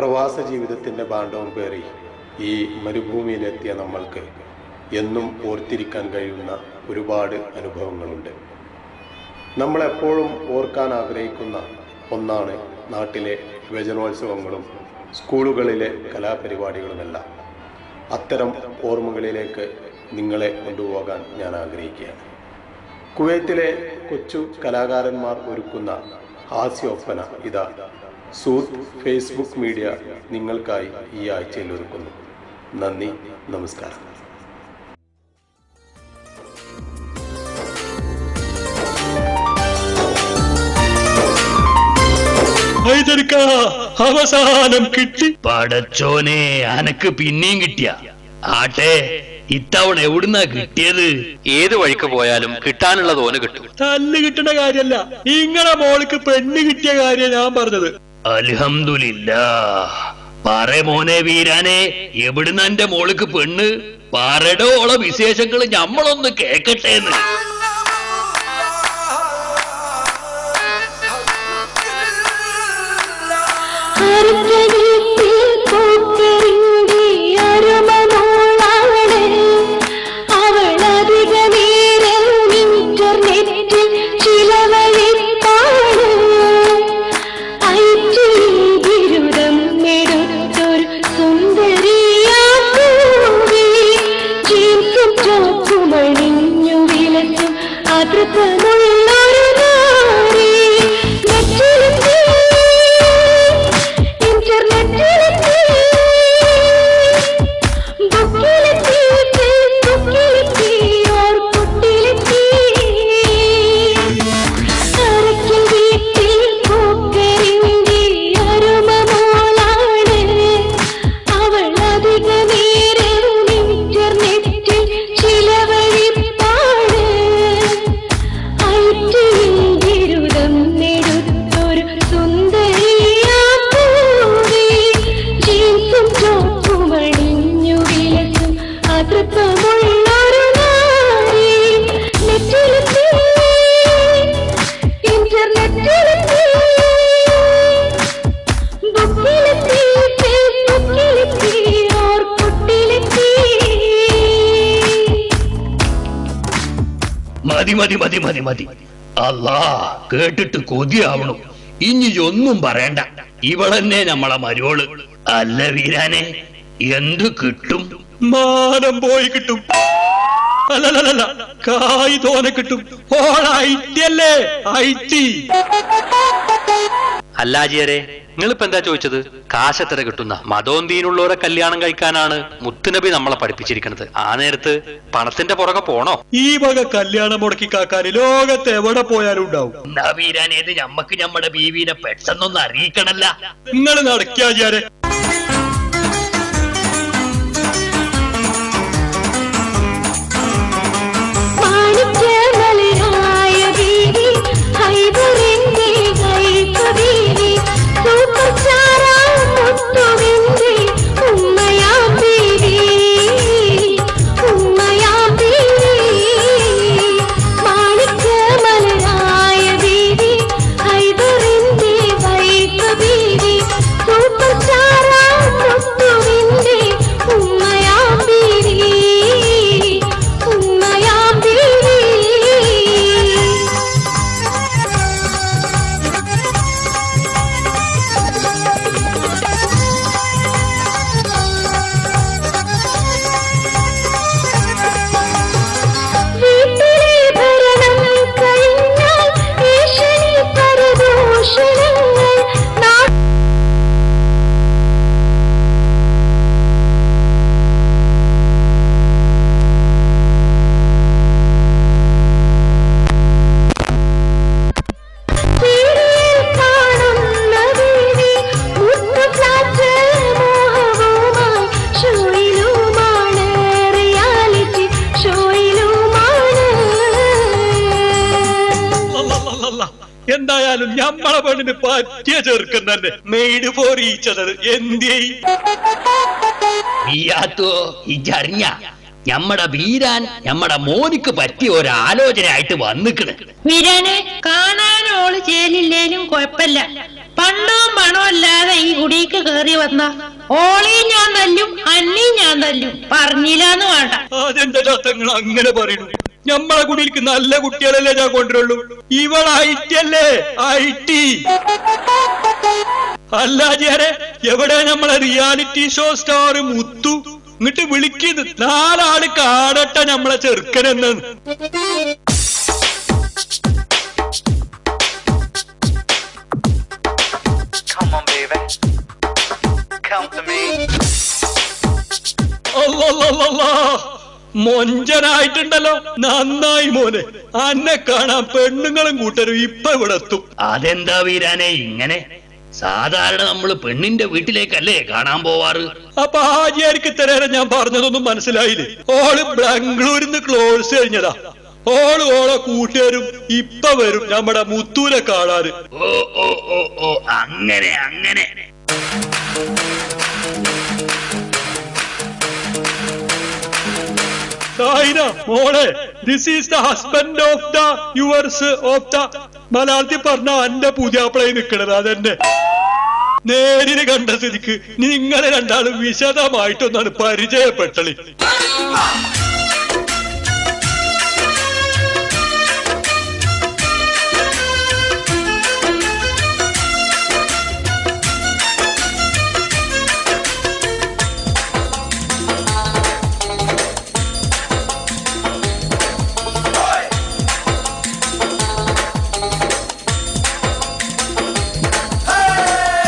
പ്രവാസ ജീവിതത്തിൻ്റെ ഭാണ്ഡവും പേറി ഈ മരുഭൂമിയിലെത്തിയ നമ്മൾക്ക് എന്നും ഓർത്തിരിക്കാൻ കഴിയുന്ന ഒരുപാട് അനുഭവങ്ങളുണ്ട്. നമ്മളെപ്പോഴും ഓർക്കാൻ ആഗ്രഹിക്കുന്ന ഒന്നാണ് നാട്ടിലെ യുവജനോത്സവങ്ങളും സ്കൂളുകളിലെ കലാപരിപാടികളുമെല്ലാം. അത്തരം ഓർമ്മകളിലേക്ക് നിങ്ങളെ കൊണ്ടുപോകാൻ ഞാൻ ആഗ്രഹിക്കുകയാണ്. കുവൈത്തിലെ കൊച്ചു കലാകാരന്മാർ ഒരുക്കുന്ന ഹാസ്യോപ്പന ഇതാ സൂത്ത് ഫേസ്ബുക്ക് മീഡിയ നിങ്ങൾക്കായി ഈ ആഴ്ചയിൽ ഒരുക്കുന്നു. നന്ദി, നമസ്കാരം. അവസാനം കിട്ടി. പടച്ചോനെ, അനക്ക് പിന്നെയും കിട്ടിയ ആട്ടെ. ഇത്തവണ എവിടുന്നാ കിട്ടിയത്? ഏത് വഴിക്ക് പോയാലും കിട്ടാനുള്ള തോന് കിട്ടും. തല്ല് കിട്ടുന്ന കാര്യല്ല, ഇങ്ങളെ മോൾക്ക് പെണ്ണ് കിട്ടിയ കാര്യം ഞാൻ പറഞ്ഞത്. അൽഹംദുലില്ലാഹ്. പറ മോനെ വീരാനെ, എവിടുന്ന എന്റെ മോൾക്ക് പെണ്ണ്? പറടോ ഓളെ വിശേഷങ്ങള് ഞമ്മളൊന്ന് കേക്കട്ടേന്ന്. മതി മതി മതി മതി മതി. അല്ലാ, കേട്ടിട്ട് കൊതിയാവണം. ഇനി ഒന്നും പറയണ്ട, ഇവളെന്നെ നമ്മളെ മരുവോള്. അല്ല വീരാനെ, എന്ത് കിട്ടും? മാനം പോയി കിട്ടും. അല്ലല്ല, കായ് തോനെ കിട്ടും. ഓളൈറ്റിയല്ലേ, ഐറ്റി. അല്ലാജിയരെ, നിങ്ങളിപ്പോ എന്താ ചോദിച്ചത്? കാശെത്ര കിട്ടുന്ന? മതോന്തീനുള്ളവരെ കല്യാണം കഴിക്കാനാണ് മുത്തുനബി നമ്മളെ പഠിപ്പിച്ചിരിക്കുന്നത്. ആ നേരത്ത് പണത്തിന്റെ പുറകെ പോണോ? ഈ വക കല്യാണം മുടക്കി കാക്കാൻ ലോകത്ത് എവിടെ പോയാലും ഉണ്ടാവും. നവീരാനേത് ഞമ്മക്ക് ഞമ്മടെ ബീവിനെ പെട്ടെന്നൊന്ന് അറിയിക്കണല്ല. നിങ്ങൾ നടക്കാജിയാരെ. എന്തായാലും ഞമ്മളെ പെണ്ണിന് പറ്റിയ ചെറുക്കൻ തന്നെ. Made for each other. എന്തേ ഇജറിഞ്ഞ ഞമ്മടെ വീരാൻ ഞമ്മടെ മോനിക്ക് പറ്റിയ ഒരാലോചനയായിട്ട് വന്നിക്കണ്. വീരാനെ കാണാനോള് ചേലില്ലേലും കുഴപ്പമില്ല, പണ്ടും പണവും അല്ലാതെ ഈ കുടിക്ക് കേറി വന്ന ഓളെയും ഞാൻ തല്ലും അന്നെയും ഞാൻ തല്ലും, പറഞ്ഞില്ലാന്ന് വേണ്ട. അതെന്താ നിങ്ങൾ അങ്ങനെ പറയുന്നു? ഞമ്മളെ കുടിയിലേക്ക് നല്ല കുട്ടികളല്ലേ ഞാൻ കൊണ്ടുവരുള്ളൂ. ഇവൾ ഐ.ടി. അല്ലേ, ഐ.ടി. അല്ലാതെ എവിടെ നമ്മളെ റിയാലിറ്റി ഷോ സ്റ്റാർ മുത്തു ഇങ്ങോട്ട് വിളിക്കുന്നത്? 4 ആള് കാണട്ടെ നമ്മളെ ചെറുക്കനെന്ന്. മൊഞ്ചനായിട്ടുണ്ടല്ലോ, നന്നായി മോനെ. അന്നെ കാണാൻ പെണ്ണുങ്ങളും കൂട്ടരും ഇപ്പൊ ഇവിടെ എത്തും. അതെന്താ വീരാനെ ഇങ്ങനെ? സാധാരണ നമ്മള് പെണ്ണിന്റെ വീട്ടിലേക്കല്ലേ കാണാൻ പോവാറ്. അപ്പൊ ആചാര്യക്ക് ഇത്രയേറെ ഞാൻ പറഞ്ഞതൊന്നും മനസ്സിലായില്ലേ? ഓള് ബാംഗ്ലൂരിന്ന് ക്ലോസ് കഴിഞ്ഞതാ. ഓളെ കൂട്ടുകാരും ഇപ്പൊ വരും നമ്മുടെ മുത്തൂരെ കാണാറ്. ഓ ഓ ഓ ഓ അങ്ങനെ അങ്ങനെ. മോളെ, this is the husband of the yours of the. മലയാളത്തിൽ പറഞ്ഞ എന്റെ പുതിയാപ്പിളായി നിൽക്കണത് അതെന്നെ. നേരിന് കണ്ട സ്ഥിതിക്ക് നിങ്ങളെ രണ്ടാളും വിശദമായിട്ടൊന്നാണ് പരിചയപ്പെട്ടളി.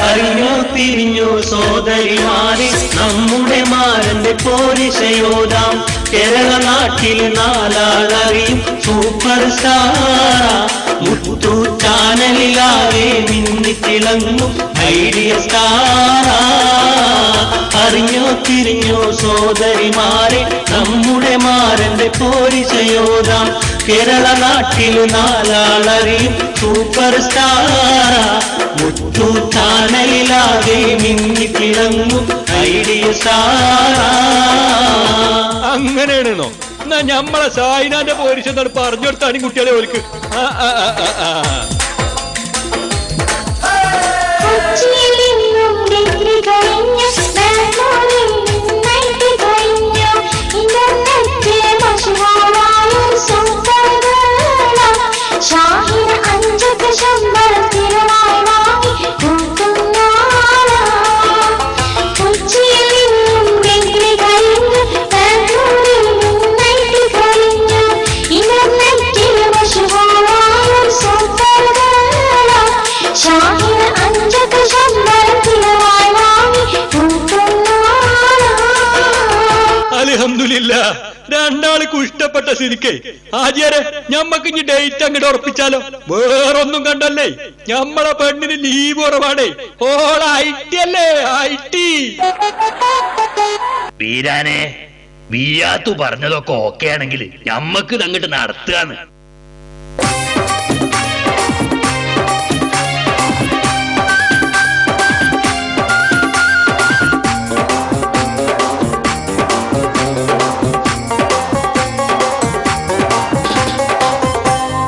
അറിഞ്ഞോ തിരിഞ്ഞോ സോദരിമാരെ, നമ്മുടെ മാരന്റെ പോരിശയോദാം. കേരള നാട്ടിൽ 4 ആളറിയും സൂപ്പർ സ്റ്റാർ. മുത്തു ചാനലിലാകെ മിന്നിത്തിളങ്ങും ഐഡിയ സ്റ്റാർ. അറിഞ്ഞോ തിരിഞ്ഞോ സോദരിമാരെ, നമ്മുടെ മാരന്റെ പോരിശയോദാം. കേരള നാട്ടിൽ 4 ആളറിയും സൂപ്പർ സ്റ്റാർ. മുത്തു ചാനലിലാകെ മിന്നിത്തിളങ്ങും ഐഡിയ സ്റ്റാർ. അങ്ങനെയാണെന്നോ? എന്നാ ഞമ്മളെ സായിനാന്റെ പോരിച്ചെന്നാണ് പറഞ്ഞു കൊടുത്താനും കുട്ടികളെ ഓർക്ക്. അൽഹംദുലില്ലാ, 2 ആൾക്കും ഇഷ്ടപ്പെട്ട സ്ഥിതിക്ക് ആചാര്യ ഞമ്മക്ക് ഇനി ഡേറ്റ് അങ്ങോട്ട് ഉറപ്പിച്ചാലോ? വേറൊന്നും കണ്ടല്ലേ, ഞമ്മളെ പെണ്ണിന് ലീവ് കുറവാണേ. ഓൾ ഐ.ടി. അല്ലേ, ഐ.ടി. വീരാനെ, വീയാത്തു പറഞ്ഞതൊക്കെ ഓക്കെ ആണെങ്കിൽ ഞമ്മക്ക് അങ്ങോട്ട് നടത്തുകയാണ്.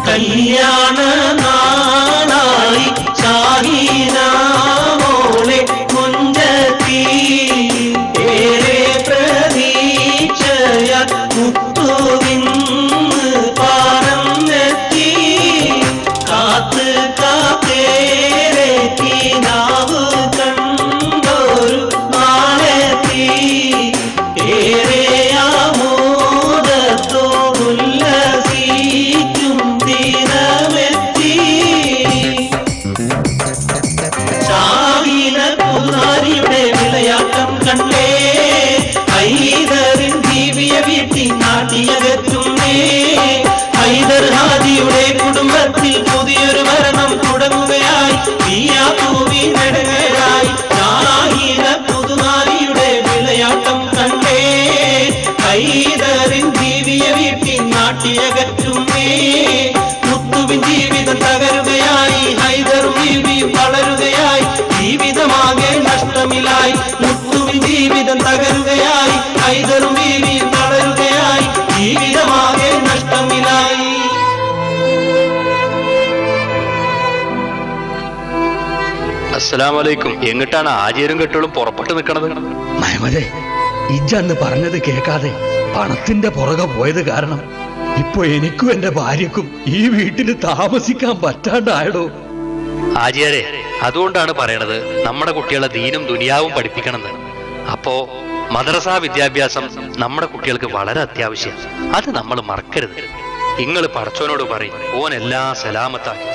കല്യാണ നാളായി ഷാഹീന മോളെ മുഞ്ചത്തി. ഏറെ പ്രതീക്ഷയ മുത്തുവിന്ന് പാരം അസ്സലാമലൈക്കും. എങ്ങിട്ടാണ് ആചാര്യം കെട്ടുകളും പുറപ്പെട്ടു നിൽക്കണത്? മഹമദേ, ഇജ്ജന്ന് പറഞ്ഞത് കേൾക്കാതെ പണത്തിന്റെ പുറകെ പോയത് കാരണം ഇപ്പൊ എനിക്കും എന്റെ ഭാര്യക്കും ഈ വീട്ടിൽ താമസിക്കാൻ പറ്റാണ്ടായടോ. ആചാര്യ, അതുകൊണ്ടാണ് പറയണത് നമ്മുടെ കുട്ടികളെ ദീനും ദുനിയാവും പഠിപ്പിക്കണമെന്ന്. അപ്പോ മദ്രസ വിദ്യാഭ്യാസം നമ്മുടെ കുട്ടികൾക്ക് വളരെ അത്യാവശ്യം. അത് നമ്മൾ മറക്കരുത്. നിങ്ങൾ പടച്ചോനോട് പറയും, ഓൻ എല്ലാം സലാമത്താക്കി